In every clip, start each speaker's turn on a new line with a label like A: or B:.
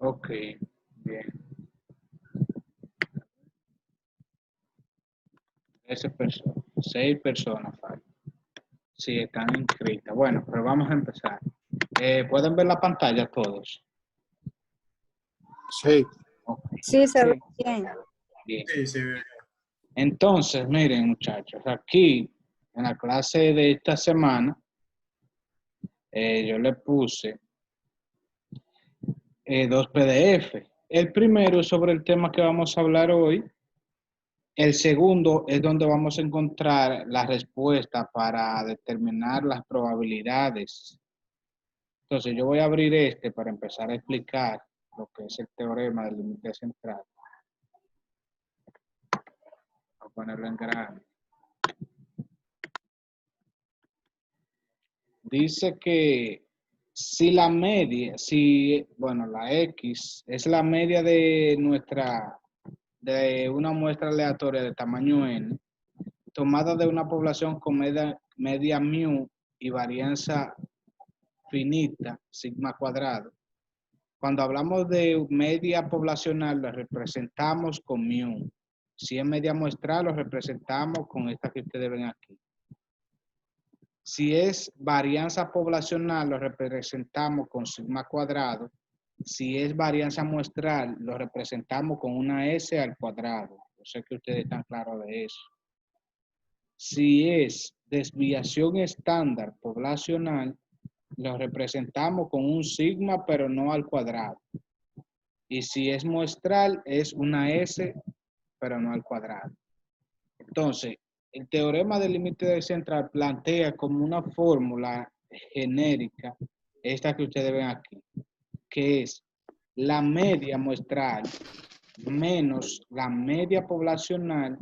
A: Ok, bien. 13 personas, 6 personas faltan. Sí, están inscritas. Bueno, pero vamos a empezar. ¿Pueden ver la pantalla todos?
B: Sí,
A: Ok,
C: Sí, se ve
A: bien,
C: bien.
A: bien.
B: sí, sí.
A: Entonces, miren, muchachos, aquí en la clase de esta semana, yo le puse dos PDF. El primero es sobre el tema que vamos a hablar hoy. El segundo es donde vamos a encontrar la respuesta para determinar las probabilidades. Entonces, yo voy a abrir este para empezar a explicar lo que es el teorema del límite central. Voy a ponerlo en grande. Dice que si la media, bueno, la X es la media de de una muestra aleatoria de tamaño n, tomada de una población con media mu y varianza finita, sigma cuadrado. Cuando hablamos de media poblacional, la representamos con mu. Si es media muestral, lo representamos con esta que ustedes ven aquí. Si es varianza poblacional, lo representamos con sigma cuadrado. Si es varianza muestral, lo representamos con una S al cuadrado. Yo sé que ustedes están claros de eso. Si es desviación estándar poblacional, lo representamos con un sigma, pero no al cuadrado. Y si es muestral, es una S, pero no al cuadrado. Entonces, el teorema del límite central plantea como una fórmula genérica, esta que ustedes ven aquí, que es la media muestral menos la media poblacional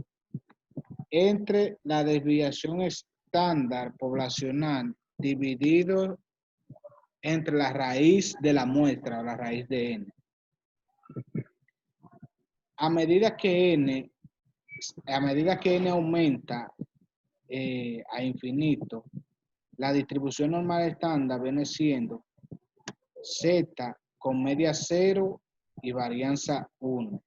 A: entre la desviación estándar poblacional dividido entre la raíz de la muestra o la raíz de n. A medida que n aumenta a infinito, la distribución normal estándar viene siendo Z con media 0 y varianza 1.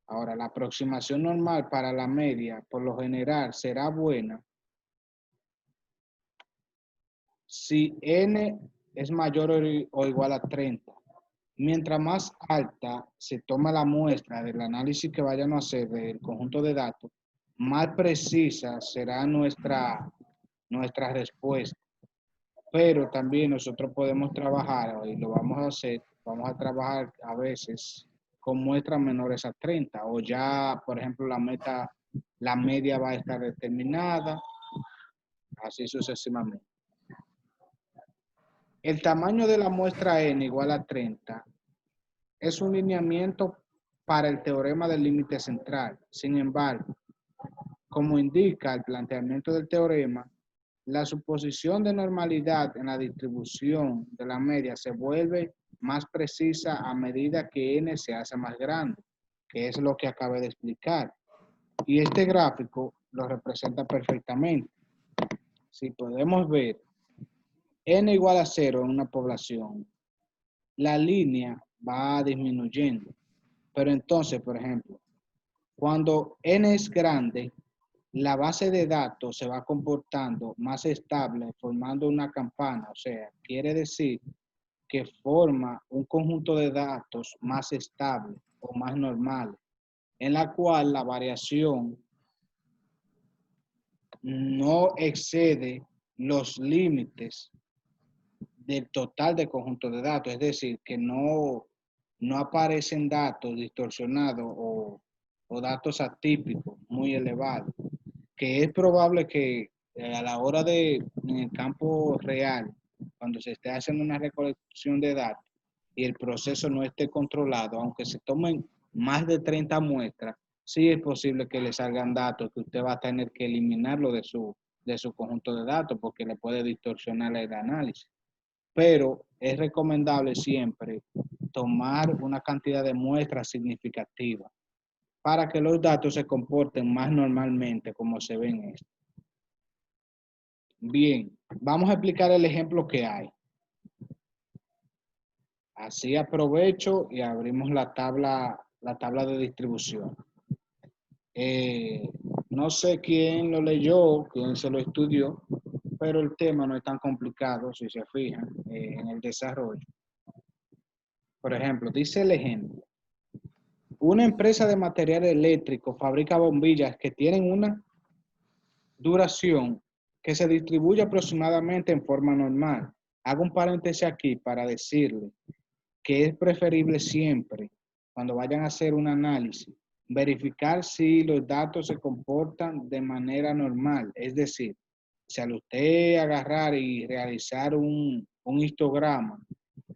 A: Ahora, la aproximación normal para la media, por lo general, será buena si n es mayor o igual a 30. Mientras más alta se toma la muestra del análisis que vayan a hacer del conjunto de datos, más precisa será nuestra respuesta. Pero también nosotros podemos trabajar, y lo vamos a hacer, vamos a trabajar a veces con muestras menores a 30, o ya, por ejemplo, la media va a estar determinada, así sucesivamente. El tamaño de la muestra n igual a 30 es un lineamiento para el teorema del límite central. Sin embargo, como indica el planteamiento del teorema, la suposición de normalidad en la distribución de la media se vuelve más precisa a medida que n se hace más grande, que es lo que acabé de explicar. Y este gráfico lo representa perfectamente. Si podemos ver n igual a 0 en una población, la línea va disminuyendo. Pero entonces, por ejemplo, cuando n es grande, la base de datos se va comportando más estable, formando una campana. O sea, quiere decir que forma un conjunto de datos más estable o más normal, en la cual la variación no excede los límites del total de conjunto de datos. Es decir, que no aparecen datos distorsionados o datos atípicos muy elevados, que es probable que a la hora en el campo real, cuando se esté haciendo una recolección de datos y el proceso no esté controlado, aunque se tomen más de 30 muestras, sí es posible que le salgan datos que usted va a tener que eliminarlo de su conjunto de datos porque le puede distorsionar el análisis. Pero es recomendable siempre tomar una cantidad de muestras significativa para que los datos se comporten más normalmente como se ven en esto. Bien, vamos a explicar el ejemplo que hay. Así aprovecho y abrimos la tabla de distribución. Eh, no sé quién lo leyó, quién se lo estudió, pero el tema no es tan complicado, si se fijan, en el desarrollo. Por ejemplo, dice el ejemplo. Una empresa de material eléctrico fabrica bombillas que tienen una duración que se distribuye aproximadamente en forma normal. Hago un paréntesis aquí para decirle que es preferible siempre, cuando vayan a hacer un análisis, verificar si los datos se comportan de manera normal. Es decir, si al usted agarrar y realizar un histograma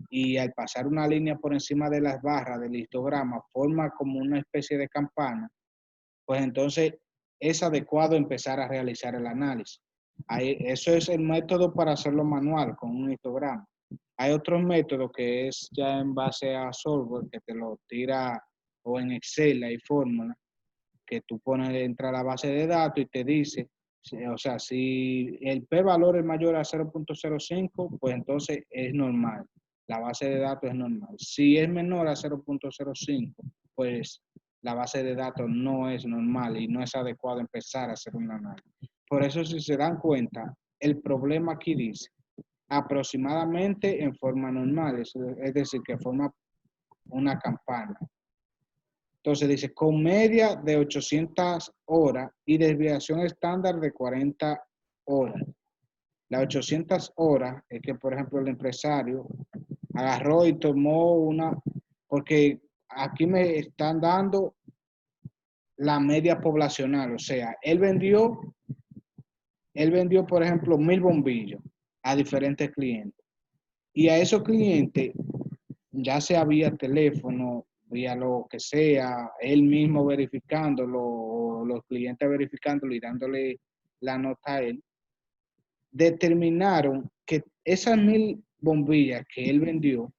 A: y al pasar una línea por encima de las barras del histograma forma como una especie de campana, pues entonces es adecuado empezar a realizar el análisis. Eso es el método para hacerlo manual con un histograma. Hay otros métodos que es ya en base a software que te lo tira, o en Excel hay fórmulas que tú pones, entra a la base de datos y te dice, o sea, si el p-valor es mayor a 0.05, pues entonces es normal. La base de datos es normal. Si es menor a 0.05, pues la base de datos no es normal y no es adecuado empezar a hacer un análisis. Por eso, si se dan cuenta, el problema aquí dice aproximadamente en forma normal, es decir, que forma una campana. Entonces dice, con media de 800 horas y desviación estándar de 40 horas. Las 800 horas es que, por ejemplo, el empresario agarró y tomó una, porque aquí me están dando la media poblacional, o sea, él vendió, por ejemplo, 1000 bombillos a diferentes clientes. Y a esos clientes, ya sea vía teléfono, vía lo que sea, él mismo verificándolo, los clientes verificándolo y dándole la nota a él, determinaron que esas 1000 bombillas que él vendió,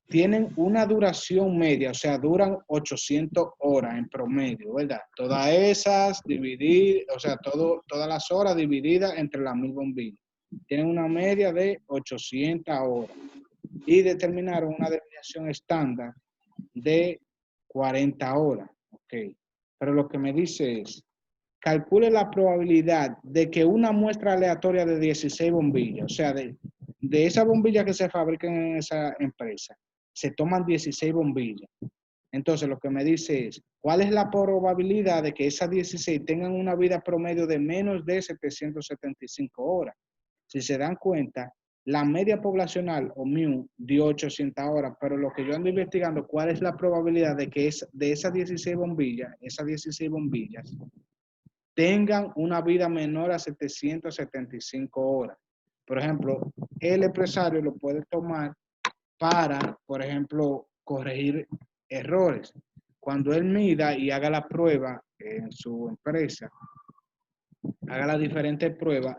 A: tienen una duración media, o sea, duran 800 horas en promedio, ¿verdad? Todas esas divididas, o sea, todas las horas divididas entre las 1000 bombillas. Tienen una media de 800 horas. Y determinaron una desviación estándar de 40 horas. Ok. Pero lo que me dice es, calcule la probabilidad de que una muestra aleatoria de 16 bombillas, o sea, de esas bombillas que se fabrican en esa empresa, se toman 16 bombillas. Entonces, lo que me dice es, ¿cuál es la probabilidad de que esas 16 tengan una vida promedio de menos de 775 horas? Si se dan cuenta, la media poblacional, o MU, dio 800 horas, pero lo que yo ando investigando, ¿cuál es la probabilidad de que de esas 16 bombillas, tengan una vida menor a 775 horas? Por ejemplo, el empresario lo puede tomar para, por ejemplo, corregir errores. Cuando él mida y haga la prueba en su empresa, haga las diferentes pruebas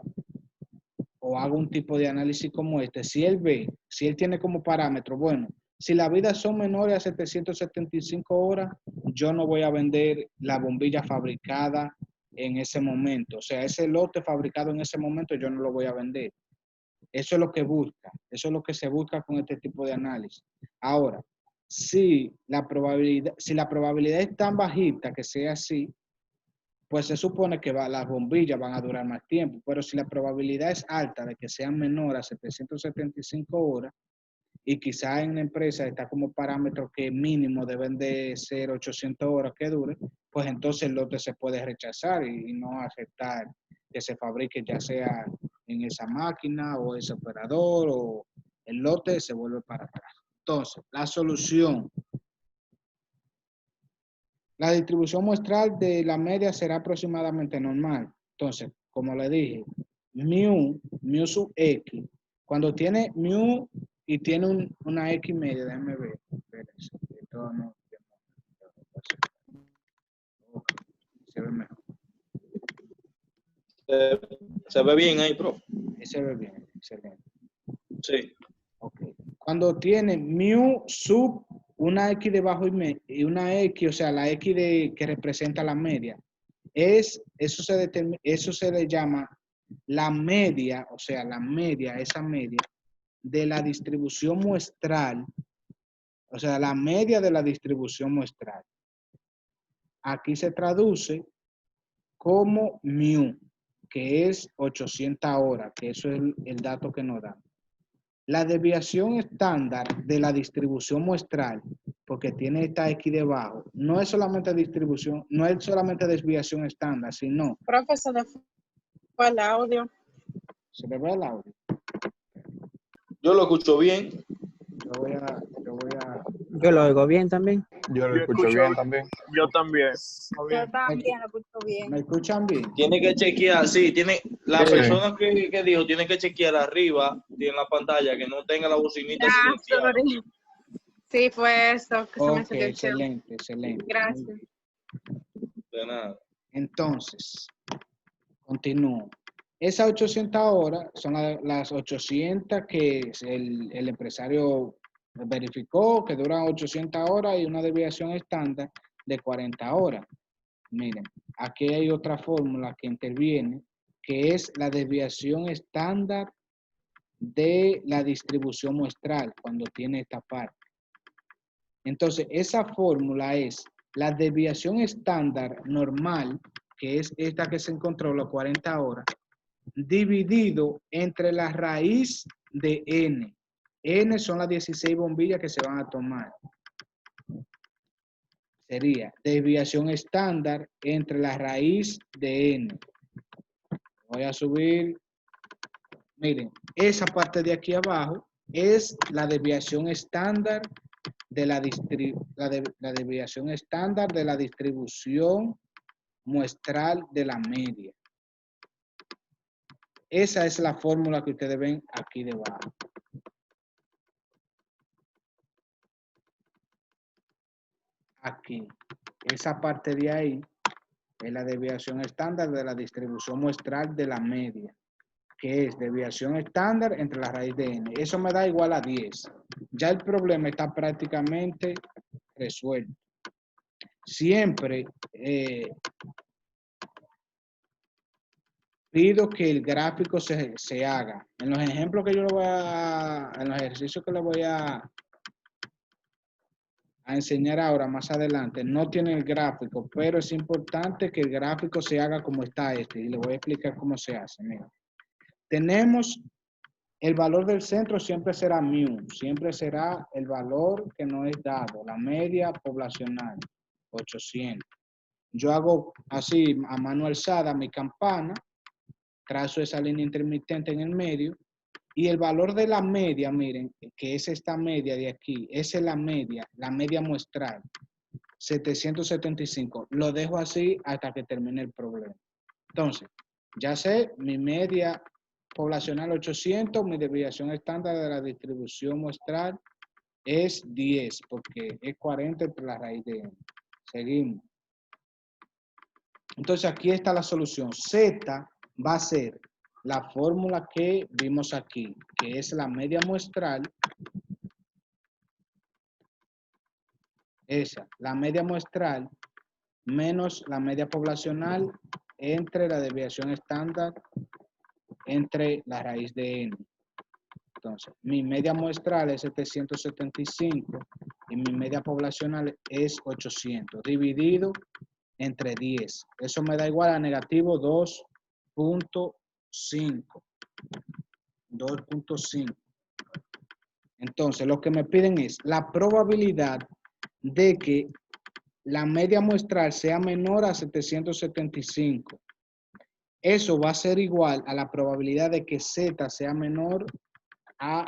A: o haga un tipo de análisis como este, si él tiene como parámetro, bueno, si las vidas son menores a 775 horas, yo no voy a vender la bombilla fabricada en ese momento. O sea, ese lote fabricado en ese momento yo no lo voy a vender. Eso es lo que busca, eso es lo que se busca con este tipo de análisis. Ahora, si la probabilidad es tan bajita que sea así, pues se supone que las bombillas van a durar más tiempo, pero si la probabilidad es alta de que sean menor a 775 horas, y quizá en la empresa está como parámetro que mínimo deben de ser 800 horas que dure, pues entonces el lote se puede rechazar y no aceptar que se fabrique ya sea en esa máquina o ese operador, o el lote se vuelve para atrás. Entonces, la solución. La distribución muestral de la media será aproximadamente normal. Entonces, como le dije, mu sub x, cuando tiene mu y tiene una x media, déjame ver. Se ve mejor.
B: Se ve bien ahí, profe.
A: Se ve bien, excelente.
B: Sí.
A: Ok. Cuando tiene mu sub una x debajo y una x, o sea, la x que representa la media, eso se le llama la media, o sea, esa media de la distribución muestral, o sea, la media de la distribución muestral. Aquí se traduce como mu, que es 800 horas, que eso es el dato que nos da. La desviación estándar de la distribución muestral, porque tiene esta X debajo, no es solamente distribución, no es solamente desviación estándar, sino...
C: Profe, se le fue el audio.
A: ¿Se le ve el audio?
B: Yo lo escucho bien.
D: Yo lo oigo bien también.
E: Yo lo escucho bien también.
F: Yo también.
C: Yo también lo escucho bien.
A: ¿Me escuchan bien?
B: Tiene que chequear, sí, la
E: Sí.
B: persona que dijo tiene que chequear arriba en la pantalla que no tenga la bocinita
C: Ya,
B: silenciada.
C: sorry. Sí, fue eso que se me
A: Ok,
C: silenció.
A: excelente, excelente.
C: Gracias.
B: De nada.
A: Entonces, continúo. Esas 800 horas son las 800 que el empresario verificó, que duran 800 horas y una desviación estándar de 40 horas. Miren, aquí hay otra fórmula que interviene, que es la desviación estándar de la distribución muestral, cuando tiene esta parte. Entonces, esa fórmula es la desviación estándar normal, que es esta que se encontró las 40 horas, dividido entre la raíz de n. N son las 16 bombillas que se van a tomar. Sería desviación estándar entre la raíz de n. Voy a subir. Miren, esa parte de aquí abajo es la desviación estándar de la desviación estándar de la distribución muestral de la media. Esa es la fórmula que ustedes ven aquí debajo. Aquí, esa parte de ahí es la desviación estándar de la distribución muestral de la media, que es desviación estándar entre la raíz de n. Eso me da igual a 10. Ya el problema está prácticamente resuelto. Siempre pido que el gráfico se haga. En los ejemplos que yo le voy a, en los ejercicios que le voy a enseñar ahora, más adelante, no tiene el gráfico, pero es importante que el gráfico se haga como está este, y le voy a explicar cómo se hace. Mira. Tenemos el valor del centro, siempre será mu, siempre será el valor que no es dado, la media poblacional, 800. Yo hago así, a mano alzada, mi campana, trazo esa línea intermitente en el medio, y el valor de la media, miren, que es esta media de aquí, esa es la media muestral, 775. Lo dejo así hasta que termine el problema. Entonces, ya sé, mi media poblacional 800, mi desviación estándar de la distribución muestral es 10, porque es 40 entre la raíz de n. Seguimos. Entonces, aquí está la solución. Z va a ser la fórmula que vimos aquí, que es la media muestral. Esa, la media muestral menos la media poblacional entre la desviación estándar entre la raíz de n. Entonces, mi media muestral es 775 y mi media poblacional es 800, dividido entre 10. Eso me da igual a negativo 2.5. 2.5. Entonces, lo que me piden es la probabilidad de que la media muestral sea menor a 775. Eso va a ser igual a la probabilidad de que Z sea menor a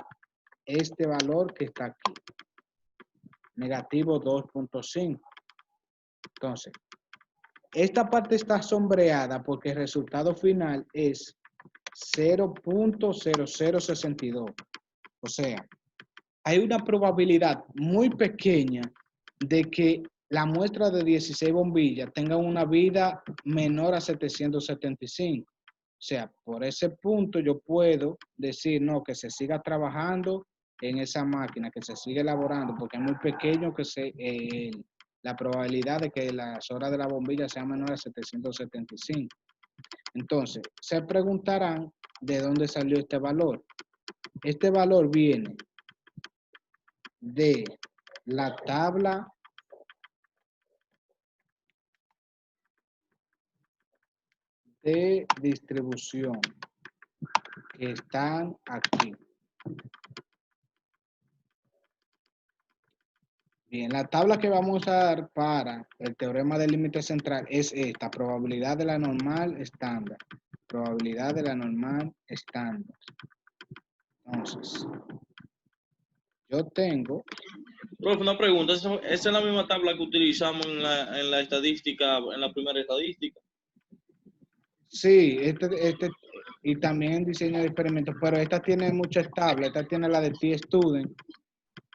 A: este valor que está aquí. Negativo 2.5. Entonces, esta parte está sombreada porque el resultado final es 0.0062. O sea, hay una probabilidad muy pequeña de que la muestra de 16 bombillas tenga una vida menor a 775. O sea, por ese punto yo puedo decir, no, que se siga trabajando en esa máquina, que se siga elaborando, porque es muy pequeño que la probabilidad de que las horas de la bombilla sean menores a 775. Entonces, se preguntarán de dónde salió este valor. Este valor viene de la tabla de distribución que están aquí. Bien, la tabla que vamos a usar para el teorema del límite central es esta, probabilidad de la normal estándar. Probabilidad de la normal estándar. Entonces, yo tengo,
B: Profe, una pregunta. ¿Esa es la misma tabla que utilizamos en la estadística, en la primera estadística?
A: sí, y también en diseño de experimentos, pero esta tiene muchas tablas. Esta tiene la de T-Student,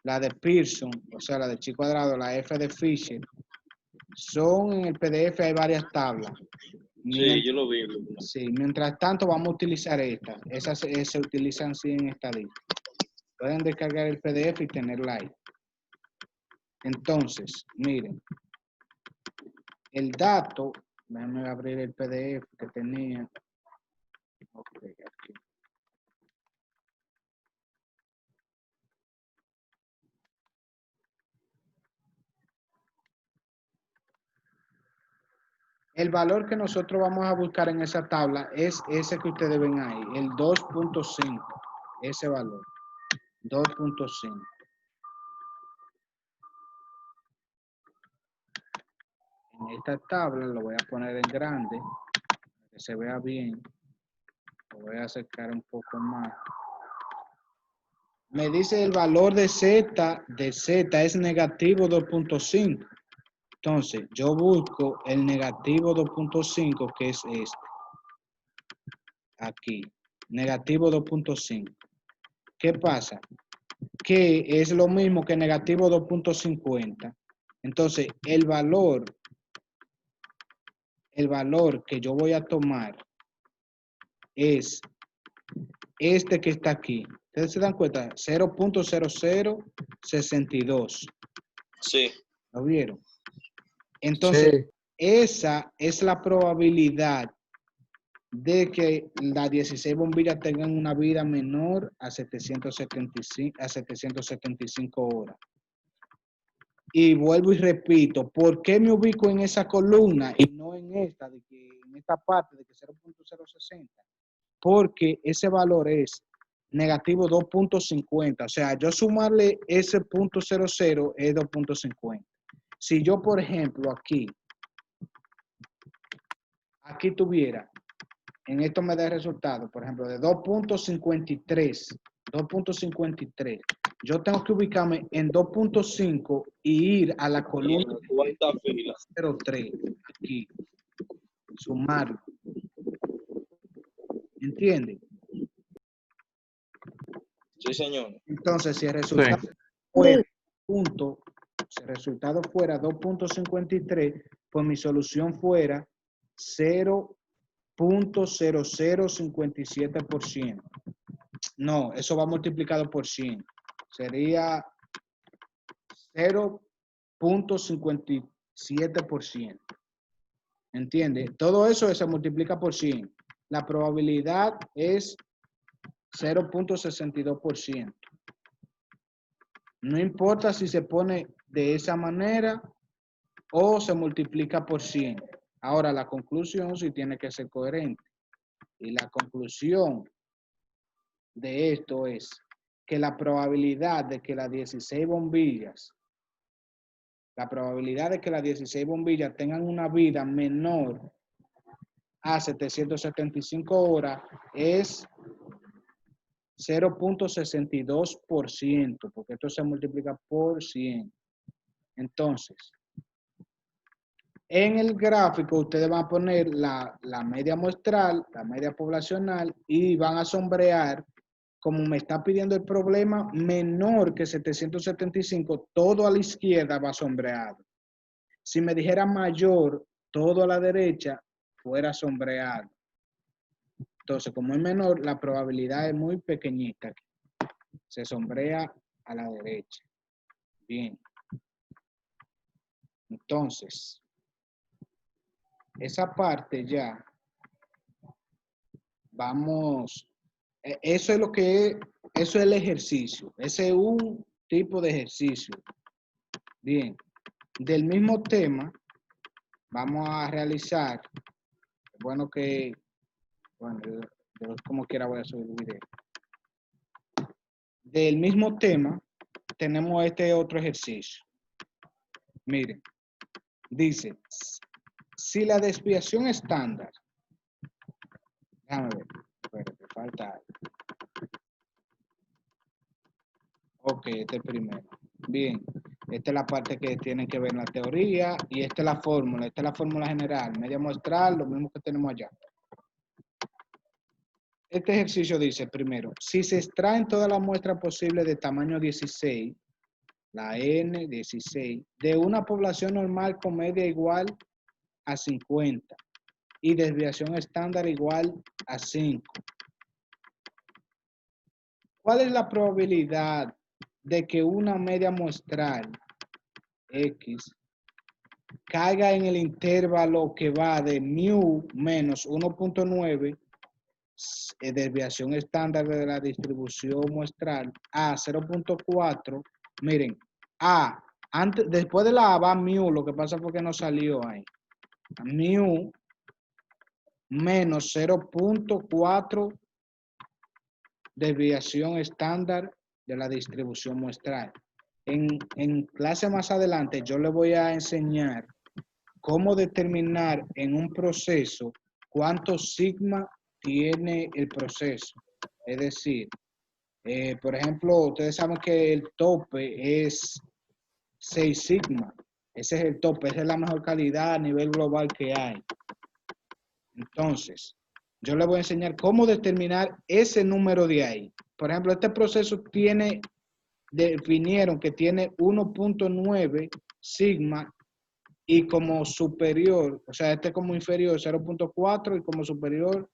A: la de Pearson, o sea, la de Chi cuadrado, la F de Fisher. Son en el PDF, hay varias tablas.
B: Sí, yo lo vi.
A: Sí, mientras tanto vamos a utilizar estas. Esas se utilizan sí en estadística. Pueden descargar el PDF y tenerla ahí. Entonces, miren, el dato, déjenme abrir el PDF que tenía. Ok, aquí. El valor que nosotros vamos a buscar en esa tabla es ese que ustedes ven ahí, el 2.5, ese valor, 2.5. En esta tabla lo voy a poner en grande, para que se vea bien. Lo voy a acercar un poco más. Me dice el valor de Z es negativo 2.5. Entonces, yo busco el negativo 2.5, que es este. Aquí, negativo 2.5. ¿Qué pasa? Que es lo mismo que negativo 2.50. Entonces, el valor que yo voy a tomar es este que está aquí. ¿Ustedes se dan cuenta? 0.0062.
B: Sí.
A: ¿Lo vieron? Entonces,
D: Sí.
A: esa es la probabilidad de que las 16 bombillas tengan una vida menor a 775 horas. Y vuelvo y repito, ¿por qué me ubico en esa columna y no en esta, en esta parte de que 0.060? Porque ese valor es negativo 2.50. O sea, yo sumarle ese 0.00 es 2.50. Si yo, por ejemplo, aquí tuviera, en esto me da el resultado, por ejemplo, de 2.53, yo tengo que ubicarme en 2.5 y ir a la columna
B: 40 filas.
A: 0.3, aquí, sumarlo. ¿Entienden?
B: Sí, señor.
A: Entonces, si el
D: Sí.
A: resultado fuera si el resultado fuera 2.53, pues mi solución fuera 0.0057%. No, eso va multiplicado por 100. Sería 0.57%. ¿Entiende? Todo eso se multiplica por 100. La probabilidad es 0.62%. No importa si se pone de esa manera o se multiplica por 100. Ahora, la conclusión sí tiene que ser coherente. Y la conclusión de esto es que la probabilidad de que las 16 bombillas tengan una vida menor a 775 horas es 0.62%, porque esto se multiplica por 100. Entonces, en el gráfico ustedes van a poner la media muestral, la media poblacional y van a sombrear, como me está pidiendo el problema, menor que 775, todo a la izquierda va sombreado. Si me dijera mayor, todo a la derecha fuera sombreado. Entonces, como es menor, la probabilidad es muy pequeñita. Se sombrea a la derecha. Bien. Entonces, esa parte ya vamos Eso es lo que es, eso es el ejercicio. Ese es un tipo de ejercicio. Bien, del mismo tema vamos a realizar, bueno que, bueno, yo como quiera voy a subir el video. Del mismo tema tenemos este otro ejercicio. Miren, dice, si la desviación estándar, déjame ver, espérate, falta algo. Ok, este primero. Bien, esta es la parte que tienen que ver en la teoría y esta es la fórmula general, media muestral, lo mismo que tenemos allá. Este ejercicio dice, primero, si se extraen todas las muestras posibles de tamaño 16, la N 16, de una población normal con media igual a 50 y desviación estándar igual a 5. ¿Cuál es la probabilidad de que una media muestral X caiga en el intervalo que va de mu menos 1.9, desviación estándar de la distribución muestral, a 0.4? Miren, A, después de la A va mu, lo que pasa fue que no salió ahí. Mu menos 0.4 desviación estándar de la distribución muestral. En clase más adelante yo le voy a enseñar cómo determinar en un proceso cuánto sigma tiene el proceso. Es decir, por ejemplo, ustedes saben que el tope es 6 sigma. Ese es el tope, esa es la mejor calidad a nivel global que hay. Entonces, yo les voy a enseñar cómo determinar ese número de ahí. Por ejemplo, este proceso definieron que tiene 1.9 sigma y como superior, o sea, este como inferior 0.4 y como superior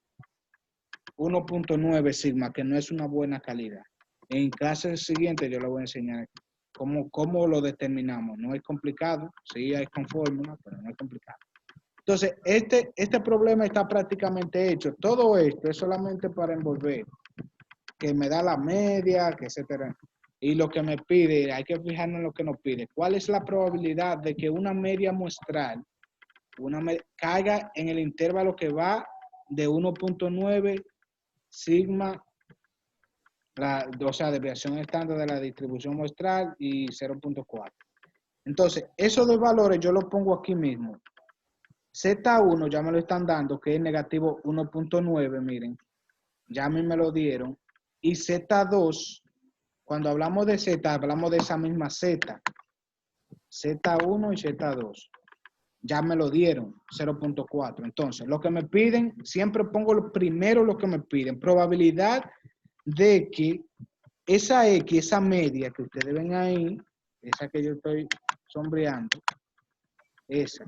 A: 1.9 sigma, que no es una buena calidad. En clase siguiente yo les voy a enseñar cómo lo determinamos. No es complicado, sí hay con fórmula, pero no es complicado. Entonces, este problema está prácticamente hecho. Todo esto es solamente para envolver, que me da la media, que etcétera. Y lo que me pide, hay que fijarnos en lo que nos pide. ¿Cuál es la probabilidad de que una media muestral caiga en el intervalo que va de 1.9 sigma, o sea, desviación estándar de la distribución muestral y 0.4? Entonces, esos dos valores yo los pongo aquí mismo. Z1 ya me lo están dando, que es negativo 1.9, miren, ya a mí me lo dieron. Y Z2, cuando hablamos de Z, hablamos de esa misma Z. Z1 y Z2. Ya me lo dieron, 0.4. Entonces, lo que me piden, siempre pongo primero lo que me piden. Probabilidad de que esa X, esa media que ustedes ven ahí, esa que yo estoy sombreando, esa,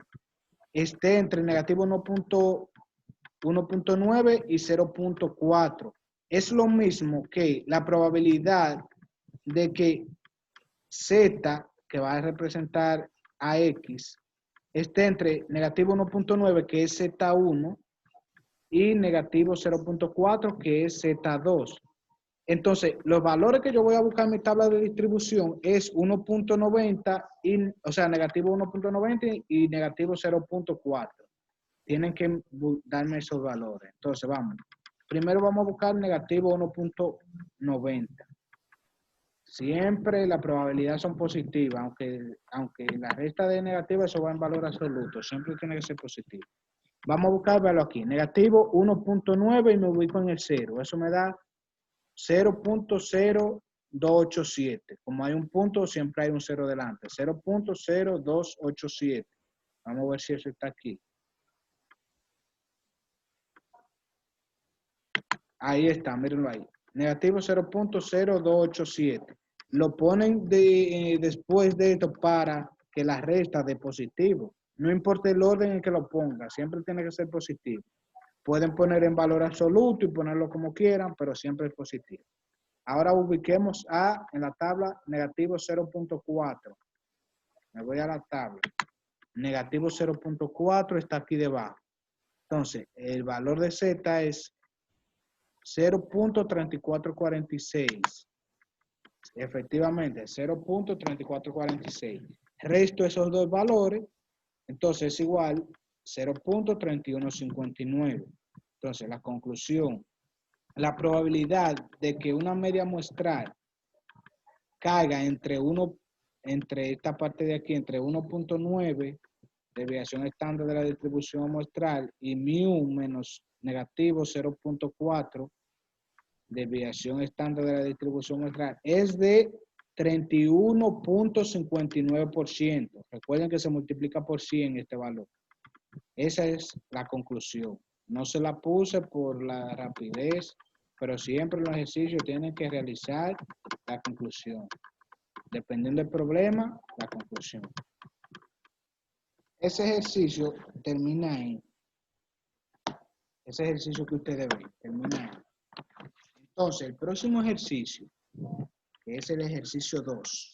A: esté entre negativo 1.9 y 0.4. Es lo mismo que la probabilidad de que Z, que va a representar a X, esté entre negativo 1.9, que es Z1, y negativo 0.4, que es Z2. Entonces, los valores que yo voy a buscar en mi tabla de distribución es 1.90, o sea, negativo 1.90 y negativo 0.4. Tienen que darme esos valores. Entonces, vamos. Primero vamos a buscar negativo 1.90. Siempre las probabilidades son positivas, aunque la resta de negativa eso va en valor absoluto. Siempre tiene que ser positivo. Vamos a buscarlo aquí. Negativo 1.9 y me ubico en el 0. Eso me da 0.0287. Como hay un punto, siempre hay un 0 delante. 0.0287. Vamos a ver si eso está aquí. Ahí está, mírenlo ahí. Negativo 0.0287. Lo ponen después de esto para que la resta de positivo. No importa el orden en que lo ponga, siempre tiene que ser positivo. Pueden poner en valor absoluto y ponerlo como quieran, pero siempre es positivo. Ahora ubiquemos en la tabla negativo 0.4. Me voy a la tabla. Negativo 0.4 está aquí debajo. Entonces, el valor de Z es 0.3446. Efectivamente, 0.3446. Resto esos dos valores, entonces es igual 0.3159. Entonces, la conclusión, la probabilidad de que una media muestral caiga entre esta parte de aquí, entre 1.9, desviación estándar de la distribución muestral, y mu menos negativo 0.4, desviación estándar de la distribución muestral, es de 31.59%. Recuerden que se multiplica por 100 este valor. Esa es la conclusión. No se la puse por la rapidez, pero siempre los ejercicios tienen que realizar la conclusión. Dependiendo del problema, la conclusión. Ese ejercicio termina ahí. Ese ejercicio que ustedes ven, termina ahí. Entonces, el próximo ejercicio, que es el ejercicio 2.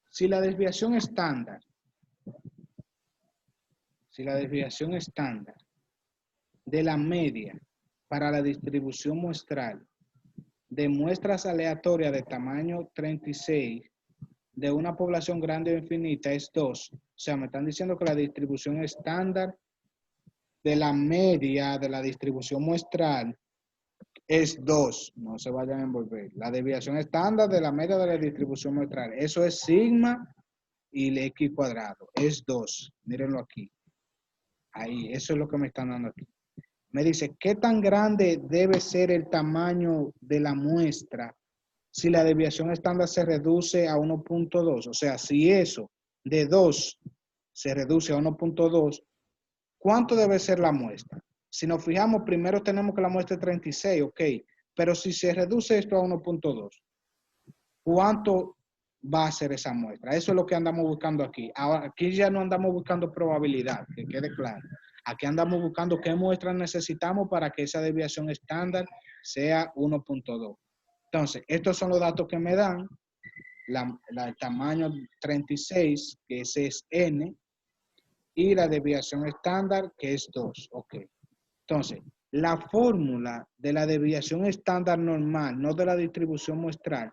A: Si la desviación estándar de la media para la distribución muestral de muestras aleatorias de tamaño 36 de una población grande o infinita es 2. O sea, me están diciendo que la distribución estándar de la media de la distribución muestral es 2. No se vayan a envolver. La desviación estándar de la media de la distribución muestral. Eso es sigma y el x cuadrado. Es 2. Mírenlo aquí. Ahí, eso es lo que me están dando aquí. Me dice, ¿qué tan grande debe ser el tamaño de la muestra si la desviación estándar se reduce a 1.2? O sea, si eso de 2 se reduce a 1.2, ¿cuánto debe ser la muestra? Si nos fijamos, primero tenemos que la muestra es 36, ok. Pero si se reduce esto a 1.2, ¿cuánto va a ser esa muestra? Eso es lo que andamos buscando aquí. Ahora, aquí ya no andamos buscando probabilidad, que quede claro. Aquí andamos buscando qué muestras necesitamos para que esa desviación estándar sea 1.2. Entonces, estos son los datos que me dan. El tamaño 36, que ese es n, y la desviación estándar, que es 2. Ok. Entonces, la fórmula de la desviación estándar normal, no de la distribución muestral,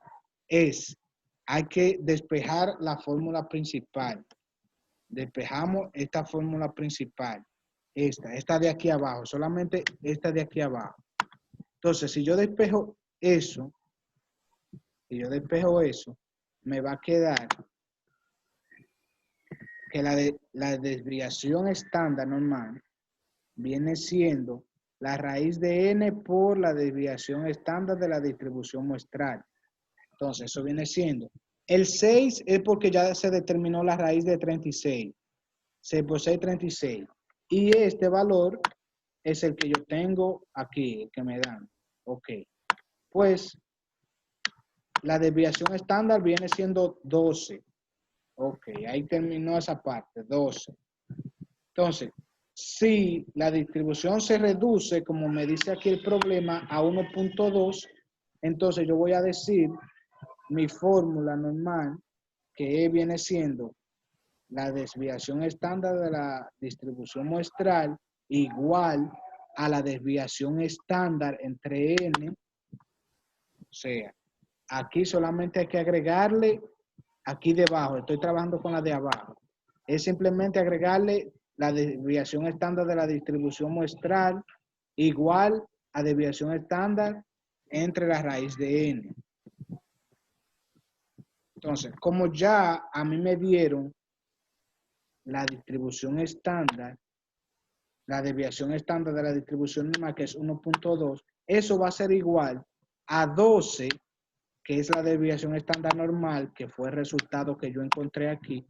A: es, hay que despejar la fórmula principal. Despejamos esta fórmula principal. Esta de aquí abajo, solamente esta de aquí abajo. Entonces, si yo despejo eso, me va a quedar que la desviación estándar normal viene siendo la raíz de n por la desviación estándar de la distribución muestral. Entonces, eso viene siendo. El 6 es porque ya se determinó la raíz de 36. 6 por 6, 36. Y este valor es el que yo tengo aquí, el que me dan. Ok. Pues, la desviación estándar viene siendo 12. Ok, ahí terminó esa parte, 12. Entonces, si la distribución se reduce, como me dice aquí el problema, a 1.2, entonces yo voy a decir mi fórmula normal, que viene siendo la desviación estándar de la distribución muestral igual a la desviación estándar entre n. O sea, aquí solamente hay que agregarle, aquí debajo, estoy trabajando con la de abajo, es simplemente agregarle la desviación estándar de la distribución muestral igual a desviación estándar entre la raíz de n. Entonces, como ya a mí me dieron la distribución estándar, la desviación estándar de la distribución normal, que es 1.2, eso va a ser igual a 12, que es la desviación estándar normal, que fue el resultado que yo encontré aquí,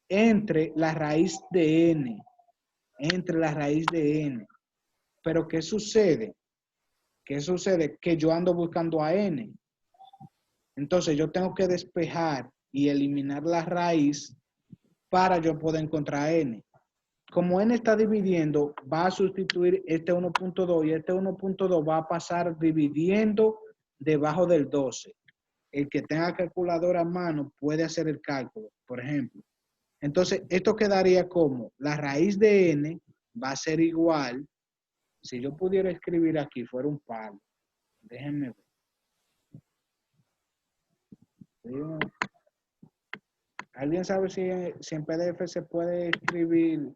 A: entre la raíz de n. Entre la raíz de n. Pero ¿qué sucede? ¿Qué sucede? Que yo ando buscando a n. Entonces yo tengo que despejar y eliminar la raíz para yo poder encontrar n. Como n está dividiendo, va a sustituir este 1.2 y este 1.2 va a pasar dividiendo debajo del 12. El que tenga calculadora a mano puede hacer el cálculo, por ejemplo. Entonces, esto quedaría como la raíz de n va a ser igual Si yo pudiera escribir aquí, fuera un palo. Déjenme ver. ¿Alguien sabe si en PDF se puede escribir?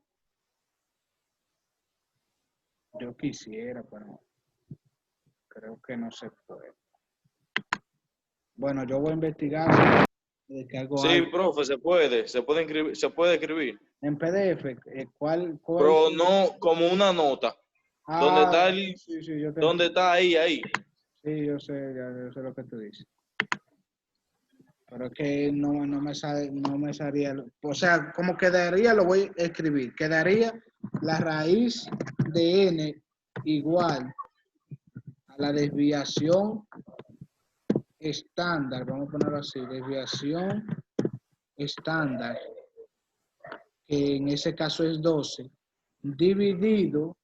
A: Yo quisiera, pero creo que no se puede. Bueno, yo voy a investigar si descargo
B: Sí,
A: algo.
B: profe, se puede escribir, se puede escribir.
A: En PDF, ¿cuál?
B: Pero no como una nota. Donde está
A: sí, yo te
B: donde está ahí.
A: Sí, yo sé lo que tú dices. Pero es que no me salía, o sea, como quedaría, lo voy a escribir. Quedaría la raíz de n igual a la desviación estándar, vamos a ponerlo así, desviación estándar, que en ese caso es 12, dividido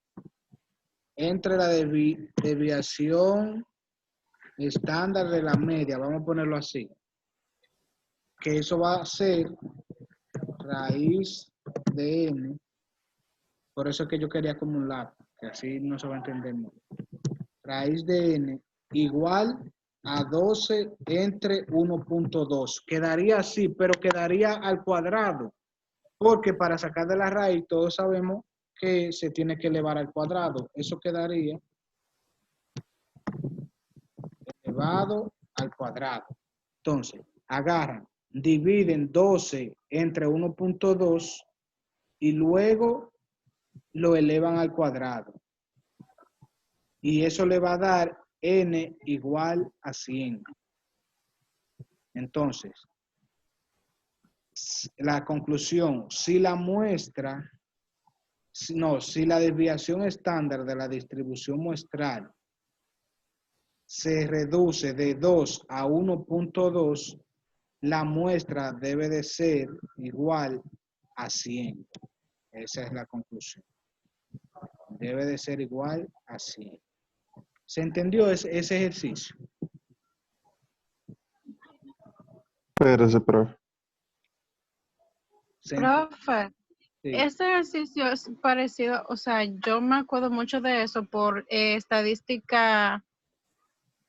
A: entre la desviación estándar de la media, vamos a ponerlo así, que eso va a ser raíz de n, por eso es que yo quería como un lápiz, que así no se va a entender mucho. Raíz de n igual a 12 entre 1.2. Quedaría así, pero quedaría al cuadrado, porque para sacar de la raíz todos sabemos que se tiene que elevar al cuadrado. Eso quedaría elevado al cuadrado. Entonces, agarran, dividen 12 entre 1.2 y luego lo elevan al cuadrado. Y eso le va a dar n igual a 100. Entonces, la conclusión, si la desviación estándar de la distribución muestral se reduce de 2 a 1.2, la muestra debe de ser igual a 100. Esa es la conclusión. Debe de ser igual a 100. ¿Se entendió ese ejercicio?
D: Espérese, profe.
C: Profe,
A: Sí.
C: ese ejercicio es parecido, o sea, yo me acuerdo mucho de eso por estadística,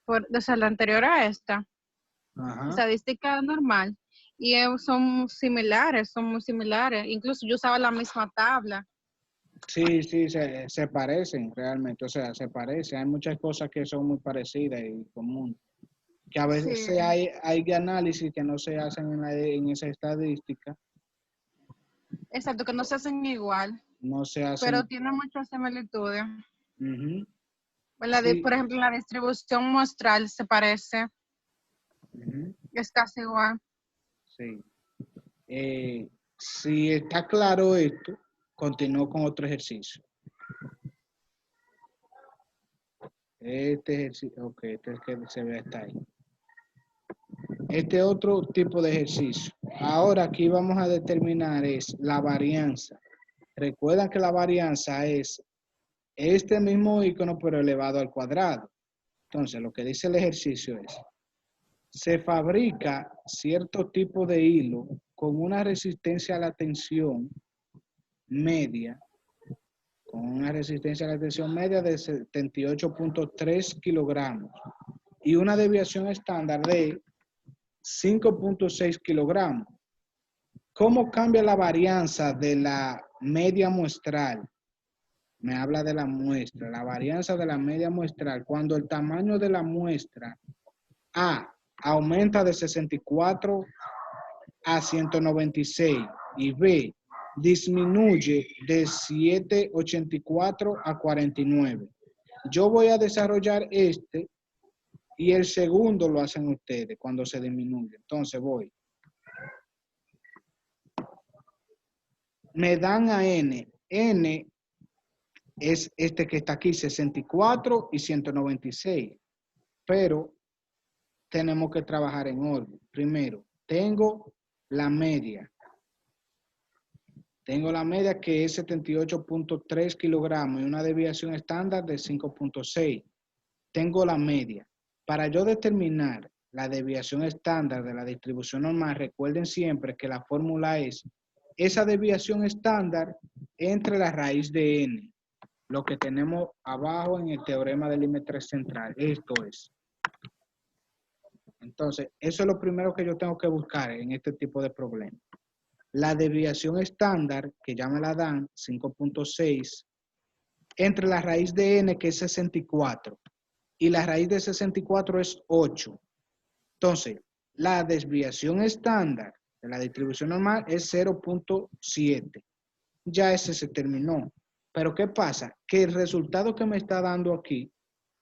C: o sea, la anterior a esta,
A: Ajá.
C: estadística normal, y son muy similares. Incluso yo usaba la misma tabla.
A: Sí, se parecen realmente, o sea, se parecen. Hay muchas cosas que son muy parecidas y comunes. Que a veces
C: Sí.
A: hay análisis que no se hacen en esa estadística,
C: Exacto, que no se hacen igual,
A: no se
C: pero
A: hacen.
C: tienen muchas similitudes.
A: Ujú,
C: Por
A: sí,
C: ejemplo, la distribución muestral se parece,
A: ujú,
C: es casi igual.
A: sí. Si está claro esto, continúo con otro ejercicio. Este ejercicio, ok, este es que se ve hasta ahí. Este otro tipo de ejercicio. Ahora aquí vamos a determinar es la varianza. Recuerdan que la varianza es este mismo icono pero elevado al cuadrado. Entonces, lo que dice el ejercicio es, se fabrica cierto tipo de hilo con una resistencia a la tensión media, de 78.3 kilogramos y una desviación estándar de 5.6 kilogramos. ¿Cómo cambia la varianza de la media muestral? Me habla de la muestra, la varianza de la media muestral cuando el tamaño de la muestra A aumenta de 64 a 196 y B disminuye de 784 a 49. Yo voy a desarrollar este y el segundo lo hacen ustedes cuando se disminuye. Entonces voy. Me dan a N. N es este que está aquí, 64 y 196. Pero tenemos que trabajar en orden. Primero, tengo la media. Tengo la media que es 78.3 kilogramos y una desviación estándar de 5.6. Tengo la media. Para yo determinar la desviación estándar de la distribución normal, recuerden siempre que la fórmula es esa desviación estándar entre la raíz de n. lo que tenemos abajo en el teorema del límite central. Esto es. Entonces, eso es lo primero que yo tengo que buscar en este tipo de problemas. La desviación estándar, que ya me la dan, 5.6, entre la raíz de n, que es 64, y la raíz de 64 es 8. Entonces, la desviación estándar de la distribución normal es 0.7. Ya ese se terminó. Pero ¿qué pasa? Que el resultado que me está dando aquí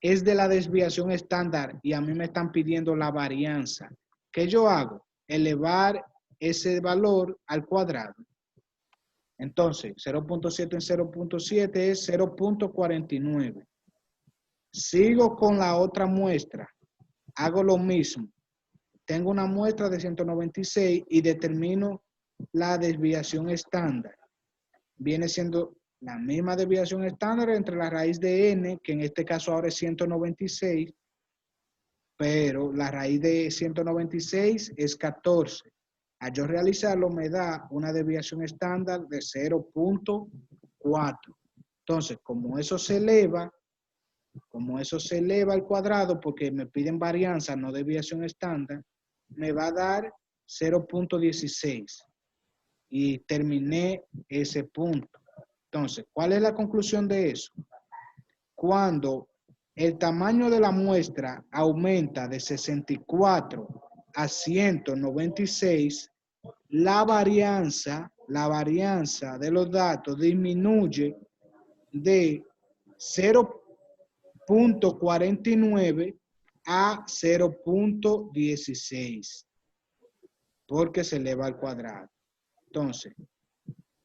A: es de la desviación estándar y a mí me están pidiendo la varianza. ¿Qué yo hago? Elevar ese valor al cuadrado. Entonces, 0.7 en 0.7 es 0.49. Sigo con la otra muestra. Hago lo mismo. Tengo una muestra de 196 y determino la desviación estándar. Viene siendo la misma desviación estándar entre la raíz de n, que en este caso ahora es 196, pero la raíz de 196 es 14. Al yo realizarlo me da una desviación estándar de 0.4. Entonces, como eso se eleva al cuadrado, porque me piden varianza, no desviación estándar, me va a dar 0.16. Y terminé ese punto. Entonces, ¿cuál es la conclusión de eso? Cuando el tamaño de la muestra aumenta de 64 a 196, la varianza de los datos disminuye de 0.49 a 0.16, porque se eleva al cuadrado. Entonces,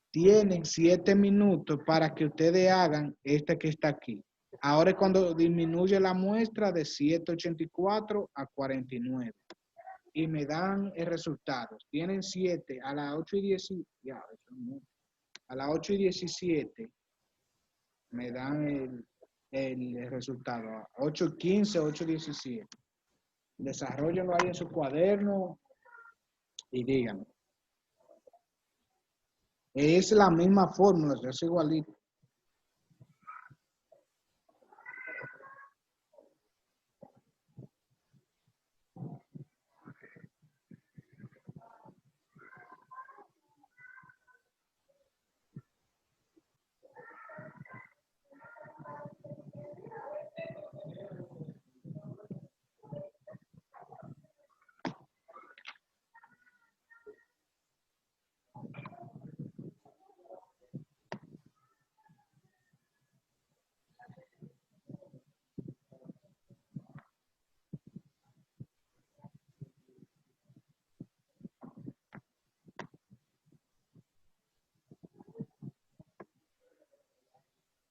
A: tienen 7 minutos para que ustedes hagan este que está aquí. Ahora es cuando disminuye la muestra de 784 a 49. Y me dan el resultado. Tienen 7 a las 8 y 17. A las 8 y 17 me dan el resultado. 8 y 15, 8 y 17. Desarrollenlo ahí en su cuaderno y díganme. Es la misma fórmula, es igualito.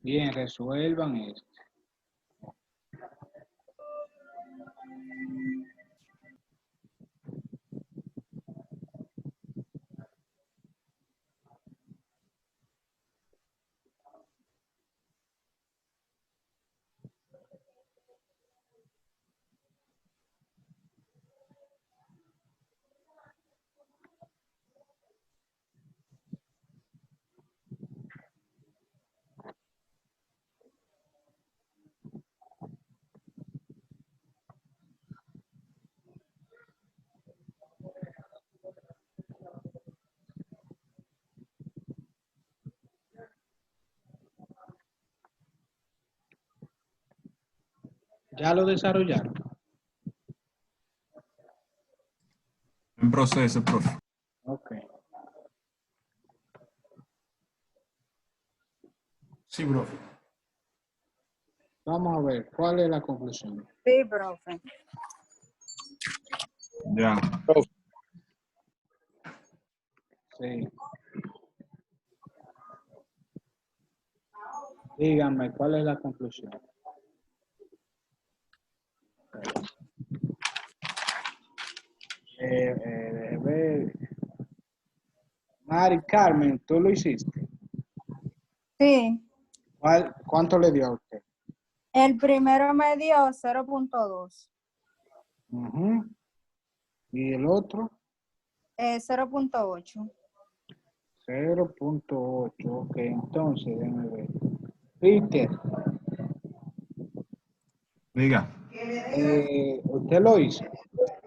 A: Bien, resuelvan esto. ¿Ya lo desarrollaron?
E: En proceso, profe.
A: Ok.
E: Sí, profe.
A: Vamos a ver, ¿cuál es la conclusión?
F: Sí, profe.
E: Ya.
A: Sí. Díganme, ¿cuál es la conclusión? Ver. Mari Carmen, ¿tú lo hiciste?
F: Sí.
A: ¿Cuánto le dio a usted?
F: El primero me dio 0.2.
A: Ujú. ¿Y el otro?
F: 0.8.
A: 0.8. Ok, entonces, déjame ver. Peter,
E: Diga.
A: ¿usted lo hizo?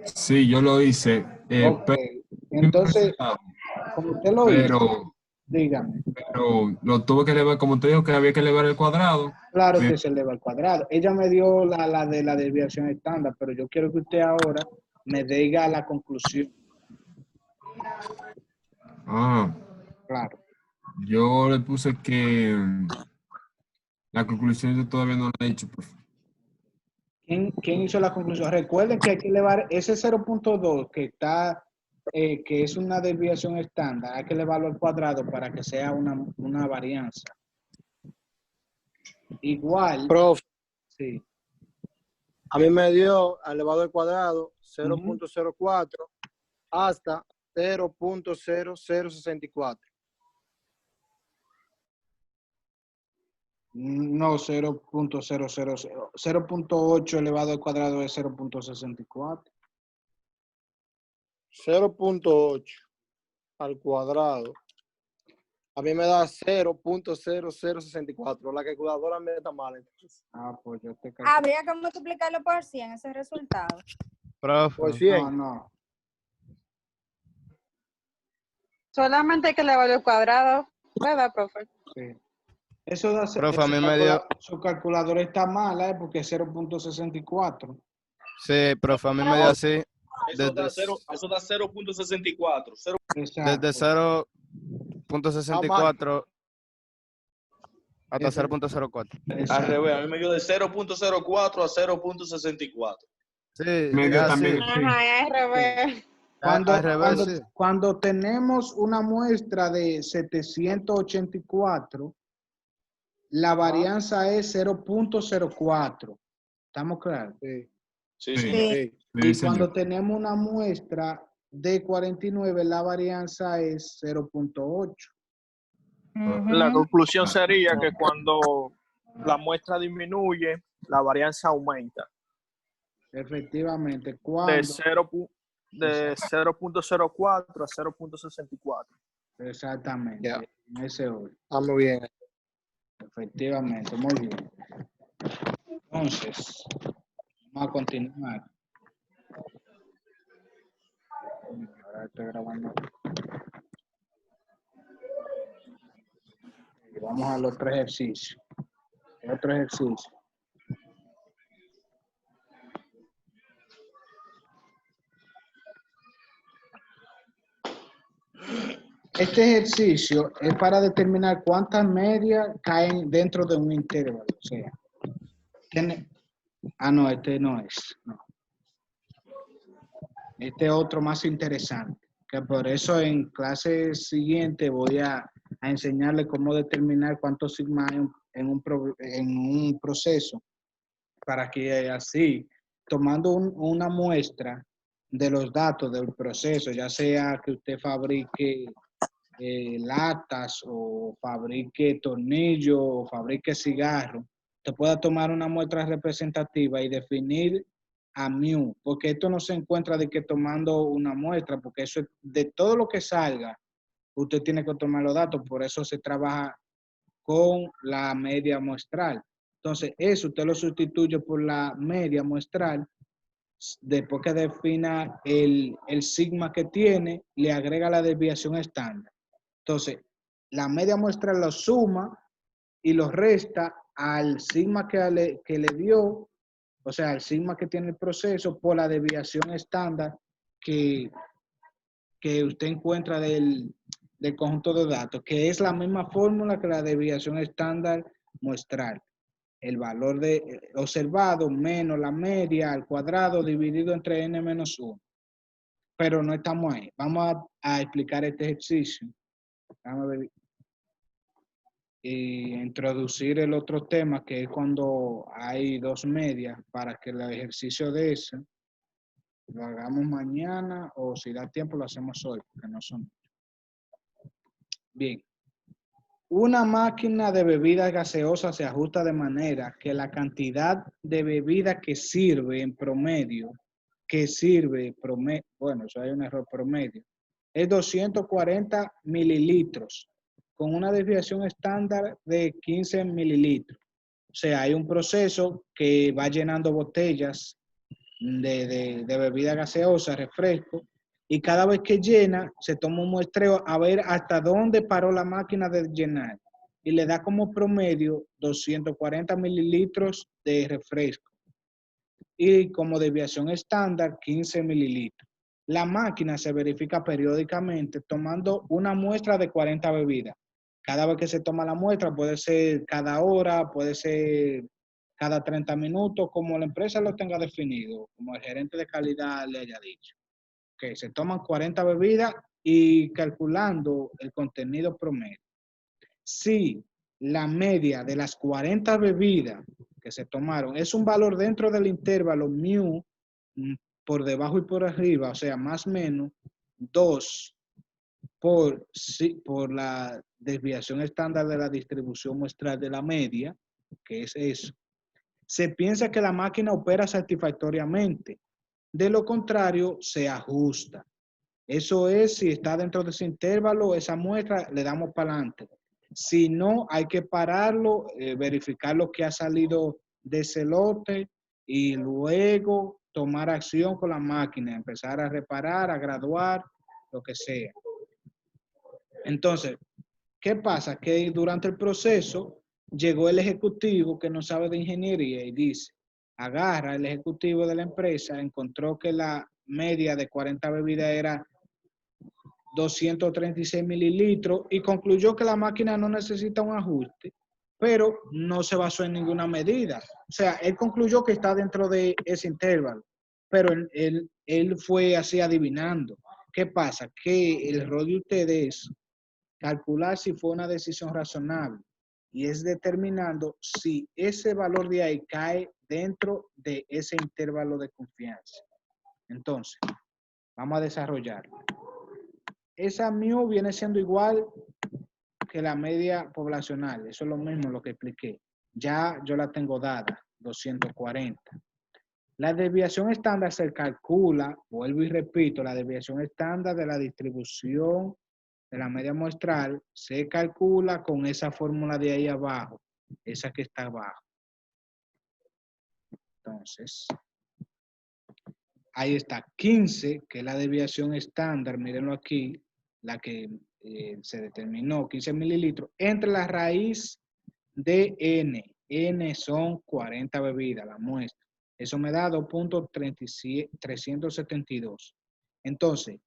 E: Sí, yo lo hice.
A: Ok.
E: Pero,
A: Entonces, como usted lo hizo, dígame.
E: pero lo tuve que elevar, como te digo que había que elevar el cuadrado.
A: Claro
E: Sí.
A: que se eleva al cuadrado. Ella me dio la de la desviación estándar, pero yo quiero que usted ahora me diga la conclusión. Claro.
E: Yo le puse que la conclusión yo todavía no la he hecho, profe.
A: ¿Quién hizo la conclusión? Recuerden que hay que elevar ese 0.2 que está, que es una desviación estándar, hay que elevarlo al cuadrado para que sea una varianza. Igual,
G: Profe,
A: sí.
G: a mí me dio elevado al cuadrado 0.04 hasta 0.0064.
A: No, 0.8 elevado al cuadrado es 0.64.
G: 0.8 al cuadrado. A mí me da 0.0064. La calculadora me está mal. Entonces.
A: Pues yo te
F: Habría que multiplicarlo por 100 ese resultado.
H: Profe,
G: Por 100.
A: No.
C: Solamente hay que elevar el cuadrado, ¿verdad, profe?
A: Sí. Eso da,
H: profe, a mí me dio...
A: su calculadora está mala, porque es 0.64.
H: Sí, profe, a mí me dio así.
B: Eso da 0.64.
H: Desde 0.64 hasta 0.04.
B: Al revés, a mí me dio de 0.04 a 0.64.
H: Sí,
E: Medio
H: es
E: también.
H: así.
C: Ajá, es revés.
H: Al revés, sí.
A: Cuando tenemos una muestra de 784, la varianza es 0.04. ¿Estamos claros?
G: Sí.
B: Sí,
E: Sí.
B: señor.
G: Sí.
A: Y
E: Sí,
A: cuando
E: señor.
A: tenemos una muestra de 49, la varianza es 0.8.
I: La conclusión sería que cuando la muestra disminuye, la varianza aumenta
A: Efectivamente,
I: de
A: cuando
I: 0.04 a 0.64.
A: exactamente,
G: Ya.
A: en ese orden.
G: Está muy bien.
A: Efectivamente, muy bien. Entonces, vamos a continuar. Ahora estoy grabando. Y vamos al otro ejercicio. Otro ejercicio. Este ejercicio es para determinar cuántas medias caen dentro de un intervalo. O sea, no, este no es. No. Este es otro más interesante. Que por eso en clase siguiente voy a enseñarle cómo determinar cuántos sigma hay en un proceso. Para que así, tomando una muestra de los datos del proceso, ya sea que usted fabrique latas o fabrique tornillos o fabrique cigarros, te pueda tomar una muestra representativa y definir a mu, porque esto no se encuentra de que tomando una muestra, porque eso es de todo lo que salga, usted tiene que tomar los datos, por eso se trabaja con la media muestral. Entonces, eso usted lo sustituye por la media muestral. Después que defina el sigma que tiene, le agrega la desviación estándar. Entonces, la media muestral lo suma y lo resta al sigma que le dio, o sea, al sigma que tiene el proceso por la desviación estándar que usted encuentra del conjunto de datos, que es la misma fórmula que la desviación estándar muestral. El valor observado menos la media al cuadrado dividido entre n menos 1. Pero no estamos ahí. Vamos a explicar este ejercicio. Vamos a ver. Y introducir el otro tema, que es cuando hay dos medias, para que el ejercicio de ese lo hagamos mañana o si da tiempo lo hacemos hoy, porque no son. Bien. Una máquina de bebidas gaseosas se ajusta de manera que la cantidad de bebida que sirve en promedio, bueno, eso hay un error promedio, es 240 mililitros. con una desviación estándar de 15 mililitros. O sea, hay un proceso que va llenando botellas de bebida gaseosa, refresco, y cada vez que llena, se toma un muestreo a ver hasta dónde paró la máquina de llenar. Y le da como promedio 240 mililitros de refresco. Y como desviación estándar, 15 mililitros. La máquina se verifica periódicamente tomando una muestra de 40 bebidas. Cada vez que se toma la muestra, puede ser cada hora, puede ser cada 30 minutos, como la empresa lo tenga definido, como el gerente de calidad le haya dicho. Que se toman 40 bebidas y calculando el contenido promedio. Si la media de las 40 bebidas que se tomaron es un valor dentro del intervalo mu, por debajo y por arriba, o sea, más o menos 2 por la desviación estándar de la distribución muestral de la media, que es eso, se piensa que la máquina opera satisfactoriamente. De lo contrario, se ajusta. Eso es, si está dentro de ese intervalo, esa muestra, le damos para adelante. Si no, hay que pararlo, verificar lo que ha salido de ese lote y luego tomar acción con la máquina, empezar a reparar, a graduar, lo que sea. Entonces, ¿qué pasa? Que durante el proceso llegó el ejecutivo que no sabe de ingeniería y dice, agarra el ejecutivo de la empresa, encontró que la media de 40 bebidas era 236 mililitros y concluyó que la máquina no necesita un ajuste, pero no se basó en ninguna medida. O sea, él concluyó que está dentro de ese intervalo, pero él fue así adivinando. ¿Qué pasa? Que el rol de ustedes es calcular si fue una decisión razonable y es determinando si ese valor de ahí cae dentro de ese intervalo de confianza. Entonces, vamos a desarrollarlo. Esa mu viene siendo igual que la media poblacional. Eso es lo mismo lo que expliqué. Ya yo la tengo dada, 240. La desviación estándar se calcula, vuelvo y repito, la desviación estándar de la distribución de la media muestral se calcula con esa fórmula de ahí abajo, esa que está abajo. Entonces, ahí está 15, que es la desviación estándar, mírenlo aquí, la que se determinó, 15 mililitros, entre la raíz de N. N son 40 bebidas, la muestra. Eso me da 2.372. Entonces,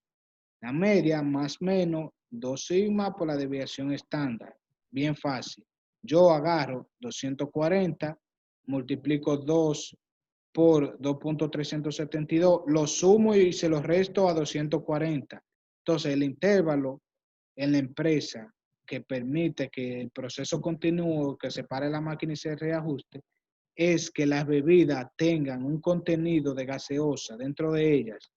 A: la media más o menos 2 sigma por la desviación estándar. Bien fácil. Yo agarro 240, multiplico 2 por 2.372, lo sumo y se lo resto a 240. Entonces, el intervalo en la empresa que permite que el proceso continúe, que se pare la máquina y se reajuste, es que las bebidas tengan un contenido de gaseosa dentro de ellas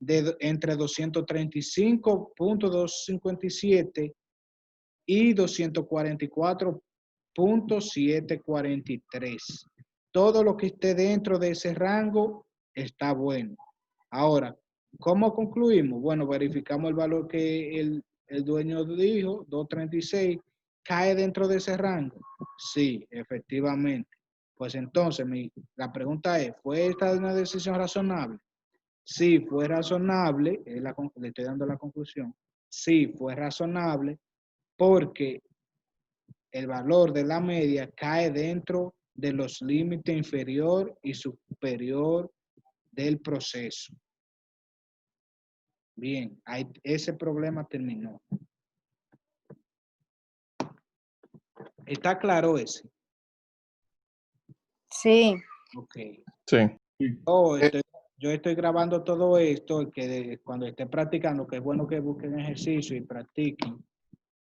A: de entre 235.257 y 244.743. Todo lo que esté dentro de ese rango está bueno. Ahora, ¿cómo concluimos? Bueno, verificamos el valor que el dueño dijo, 236, ¿cae dentro de ese rango? Sí, efectivamente. Pues entonces, la pregunta es, ¿fue esta una decisión razonable? Sí, fue razonable, le estoy dando la conclusión. Sí, fue razonable porque el valor de la media cae dentro de los límites inferior y superior del proceso. Bien, ese problema terminó. ¿Está claro ese?
F: Sí.
A: Ok.
D: Sí.
A: Yo estoy grabando todo esto, que cuando esté practicando, que es bueno que busquen ejercicio y practiquen.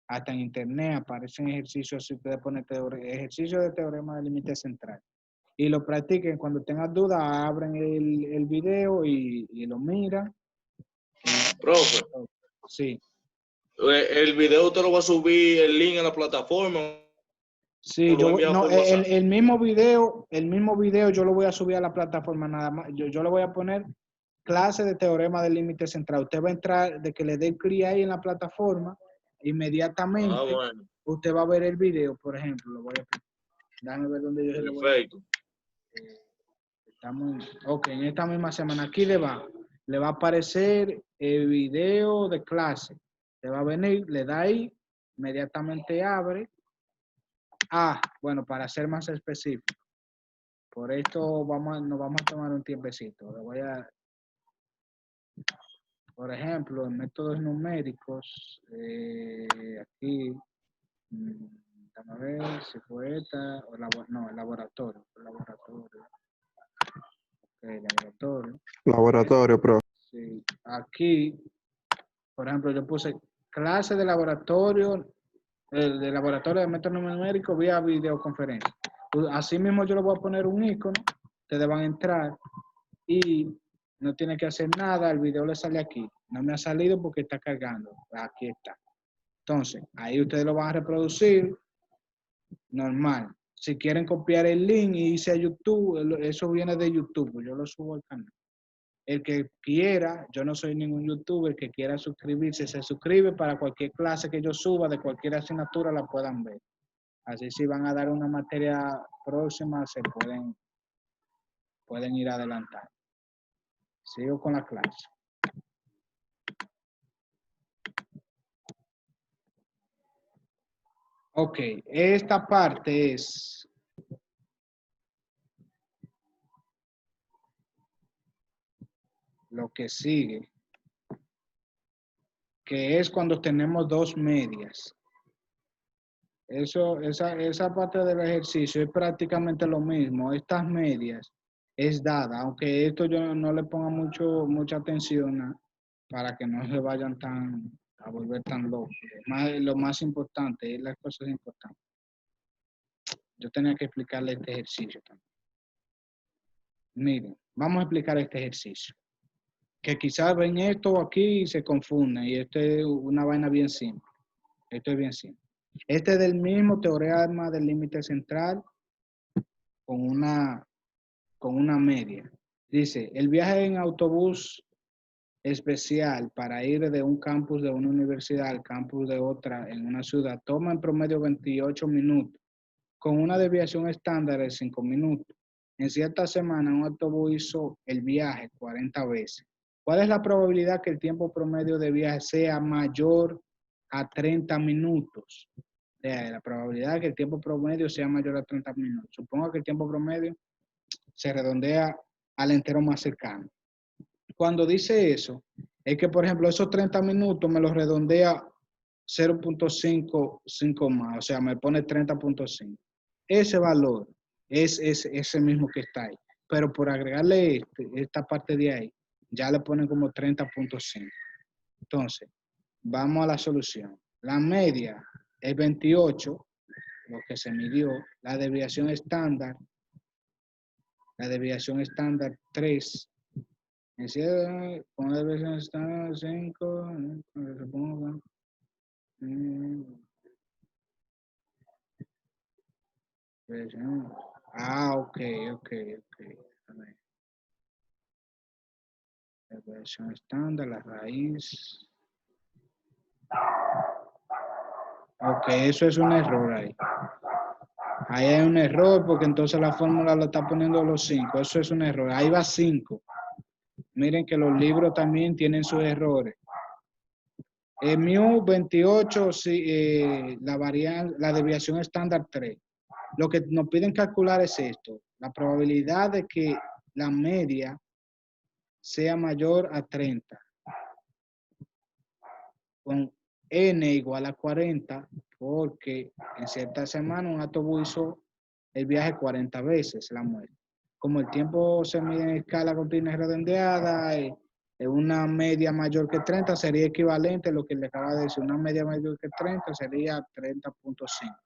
A: Hasta en internet aparecen ejercicios, si ustedes ponen ejercicio de teorema del límite central. Y lo practiquen. Cuando tengan dudas, abren el video y lo miran.
B: Profe,
A: Sí.
B: el video usted lo va a subir el link a la plataforma.
A: Sí, el mismo video yo lo voy a subir a la plataforma nada más. Yo le voy a poner clase de teorema del límite central. Usted va a entrar, de que le dé clic ahí en la plataforma, inmediatamente
B: Ah, bueno,
A: usted va a ver el video, por ejemplo, déjame ver dónde yo se lo voy a...
B: perfecto.
A: Ok, en esta misma semana, aquí le va a aparecer el video de clase. Le va a venir, le da ahí, inmediatamente abre. Bueno, para ser más específico, por esto nos vamos a tomar un tiempecito. Le voy a, por ejemplo, en métodos numéricos, aquí, vamos a ver si fue esta, o no, el laboratorio. Laboratorio.
D: Laboratorio, profe.
A: Sí, aquí, por ejemplo, yo puse clase de laboratorio, de laboratorio de método numérico vía videoconferencia. Así mismo yo le voy a poner un icono, ustedes van a entrar y no tiene que hacer nada, el video le sale aquí. No me ha salido porque está cargando, aquí está. Entonces, ahí ustedes lo van a reproducir normal. Si quieren copiar el link y irse a YouTube, eso viene de YouTube, yo lo subo al canal. El que quiera, yo no soy ningún youtuber, que quiera suscribirse, se suscribe para cualquier clase que yo suba, de cualquier asignatura la puedan ver. Así si van a dar una materia próxima, se pueden ir adelantando. Sigo con la clase. Ok, esta parte es lo que sigue, que es cuando tenemos dos medias. Esa parte del ejercicio es prácticamente lo mismo. Estas medias es dada, aunque esto yo no le ponga mucha atención para que no se vayan a volver tan locos. Lo más importante es las cosas importantes. Yo tenía que explicarle este ejercicio también. Miren, vamos a explicar este ejercicio. Que quizás ven esto aquí y se confunden. Y esto es una vaina bien simple. Esto es bien simple. Este es del mismo teorema del límite central con una media. Dice, el viaje en autobús especial para ir de un campus de una universidad al campus de otra en una ciudad toma en promedio 28 minutos, con una desviación estándar de 5 minutos. En cierta semana un autobús hizo el viaje 40 veces. ¿Cuál es la probabilidad que el tiempo promedio de viaje sea mayor a 30 minutos? La probabilidad de que el tiempo promedio sea mayor a 30 minutos. Supongo que el tiempo promedio se redondea al entero más cercano. Cuando dice eso, es que, por ejemplo, esos 30 minutos me los redondea 0.55 más, o sea, me pone 30.5. Ese valor es ese mismo que está ahí. Pero por agregarle esta parte de ahí, ya le ponen como 30.5. Entonces, vamos a la solución. La media es 28, lo que se midió. La desviación estándar 3. Con la desviación estándar 5, supongo. Ok. A ver. La desviación estándar, la raíz. Ok, eso es un error ahí. Ahí hay un error porque entonces la fórmula lo está poniendo los 5. Eso es un error. Ahí va 5. Miren que los libros también tienen sus errores. Mu 28, la desviación estándar 3. Lo que nos piden calcular es esto. La probabilidad de que la media sea mayor a 30. Con n igual a 40, porque en cierta semana un autobús hizo el viaje 40 veces, la muestra. Como el tiempo se mide en escala continua y redondeada, una media mayor que 30 sería equivalente a lo que le acaba de decir. Una media mayor que 30 sería 30.5.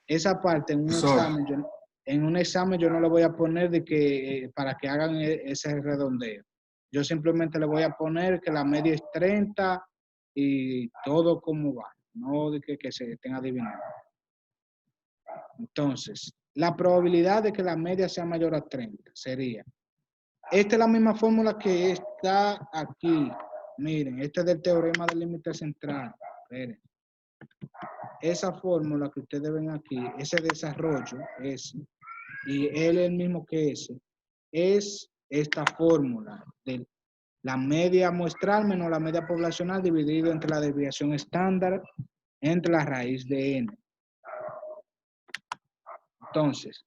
A: Esa parte en un examen yo no le voy a poner de que para que hagan ese redondeo. Yo simplemente le voy a poner que la media es 30 y todo como va, no de que se estén adivinando. Entonces, la probabilidad de que la media sea mayor a 30 sería, esta es la misma fórmula que está aquí. Miren, este es del teorema del límite central. Miren. esa fórmula que ustedes ven aquí, ese desarrollo, ese, y él es el mismo que ese, es esta fórmula de la media muestral menos la media poblacional dividido entre la desviación estándar entre la raíz de n. Entonces,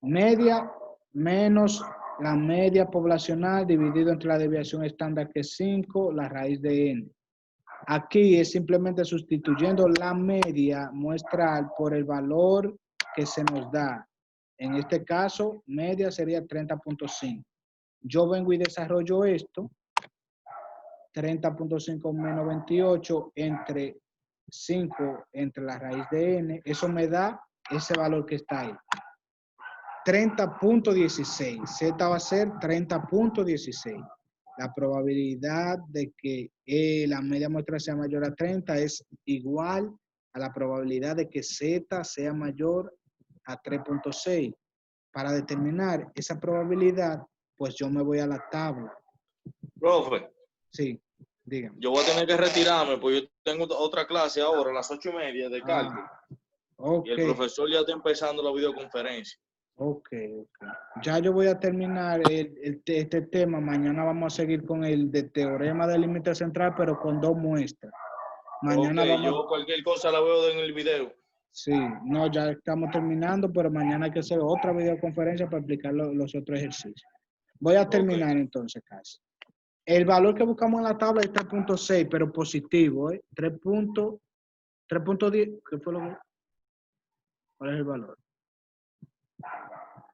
A: media menos la media poblacional dividido entre la desviación estándar que es 5, la raíz de n. Aquí es simplemente sustituyendo la media muestral por el valor que se nos da. En este caso, media sería 30.5. Yo vengo y desarrollo esto. 30.5 menos 28 entre 5 entre la raíz de n. Eso me da ese valor que está ahí. 30.16. Z va a ser 30.16. La probabilidad de que la media muestral sea mayor a 30 es igual a la probabilidad de que Z sea mayor a 3.6. Para determinar esa probabilidad, pues yo me voy a la tabla.
B: Profe,
A: Sí, dígame.
B: yo voy a tener que retirarme, pues yo tengo otra clase ahora a las 8:30 de cálculo.
A: Ok.
B: Y el profesor ya está empezando la videoconferencia.
A: Ok. Ya yo voy a terminar este tema. Mañana vamos a seguir con el de teorema del límite central, pero con 2 muestras. Mañana
B: Ok,
A: vamos.
B: yo cualquier cosa la veo en el video.
A: Sí, no, ya estamos terminando, pero mañana hay que hacer otra videoconferencia para explicar los otros ejercicios. Voy a terminar entonces casi. El valor que buscamos en la tabla es 3.6, pero positivo, ¿eh? 3.10. ¿Qué fue lo que? ¿Cuál es el valor?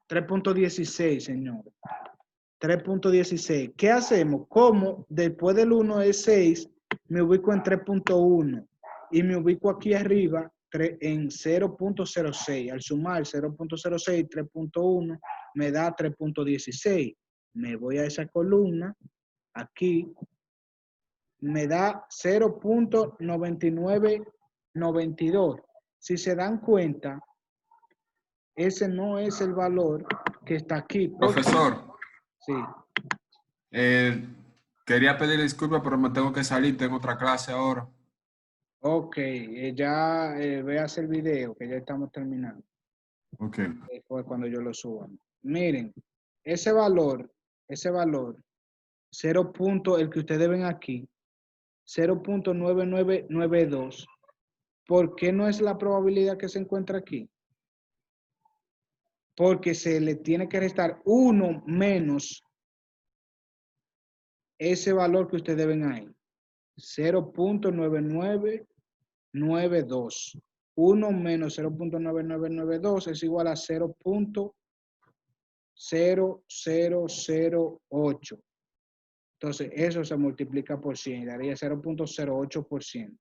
A: 3.16, señor. 3.16. ¿Qué hacemos? Como después del 1 es 6, me ubico en 3.1 y me ubico aquí arriba en 0.06. Al sumar 0.06 y 3.1 me da 3.16. Me voy a esa columna, aquí, me da 0.9992. Si se dan cuenta, ese no es el valor que está aquí.
E: Profesor.
A: Sí.
E: Quería pedir disculpas, pero me tengo que salir, tengo otra clase ahora.
A: Ok, ya veas el video, que ya estamos terminando.
E: Ok.
A: Fue cuando yo lo suba. Miren, ese valor, 0. El que ustedes ven aquí, 0.9992, ¿por qué no es la probabilidad que se encuentra aquí? Porque se le tiene que restar 1 menos ese valor que ustedes ven ahí, 0.9992. 1 menos 0.9992 es igual a 0.0008. Entonces, eso se multiplica por 100 y daría 0.08%.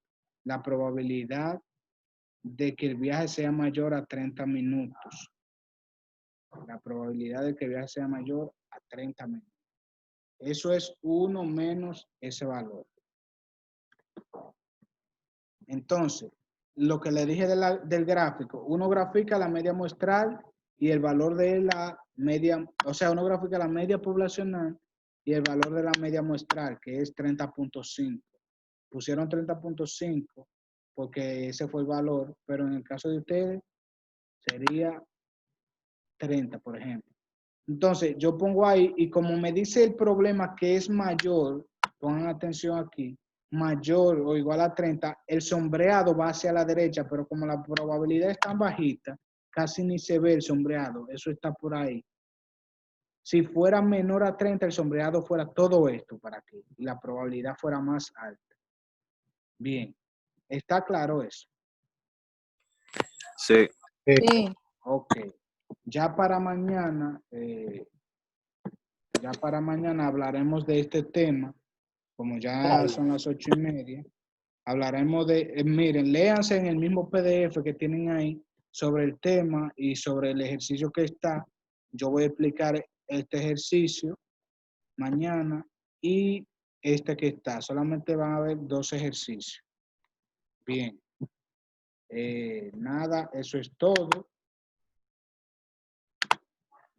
A: La probabilidad de que el viaje sea mayor a 30 minutos. La probabilidad de que el viaje sea mayor a 30 minutos. Eso es 1 menos ese valor. Entonces, lo que le dije del gráfico, uno grafica la media muestral y el valor de la media, o sea, uno grafica la media poblacional y el valor de la media muestral, que es 30.5. Pusieron 30.5 porque ese fue el valor, pero en el caso de ustedes sería 30, por ejemplo. Entonces, yo pongo ahí y como me dice el problema que es mayor, pongan atención aquí, mayor o igual a 30, el sombreado va hacia la derecha, pero como la probabilidad es tan bajita, casi ni se ve el sombreado, eso está por ahí. Si fuera menor a 30, el sombreado fuera todo esto para que la probabilidad fuera más alta. Bien, ¿está claro eso?
H: Sí.
F: Sí.
A: Ok. Ya para mañana hablaremos de este tema, como ya son las 8:30, hablaremos de, miren, léanse en el mismo PDF que tienen ahí sobre el tema y sobre el ejercicio que está. Yo voy a explicar este ejercicio mañana y este que está. Solamente van a haber 2 ejercicios. Bien. Nada, eso es todo.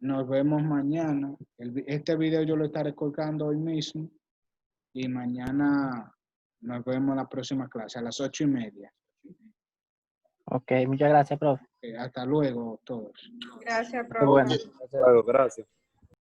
A: Nos vemos mañana. Este video yo lo estaré colgando hoy mismo. Y mañana nos vemos en la próxima clase a las 8:30.
J: Ok, muchas gracias, profe.
A: Hasta luego todos.
C: Gracias,
J: Qué bueno.
K: Hasta luego, gracias.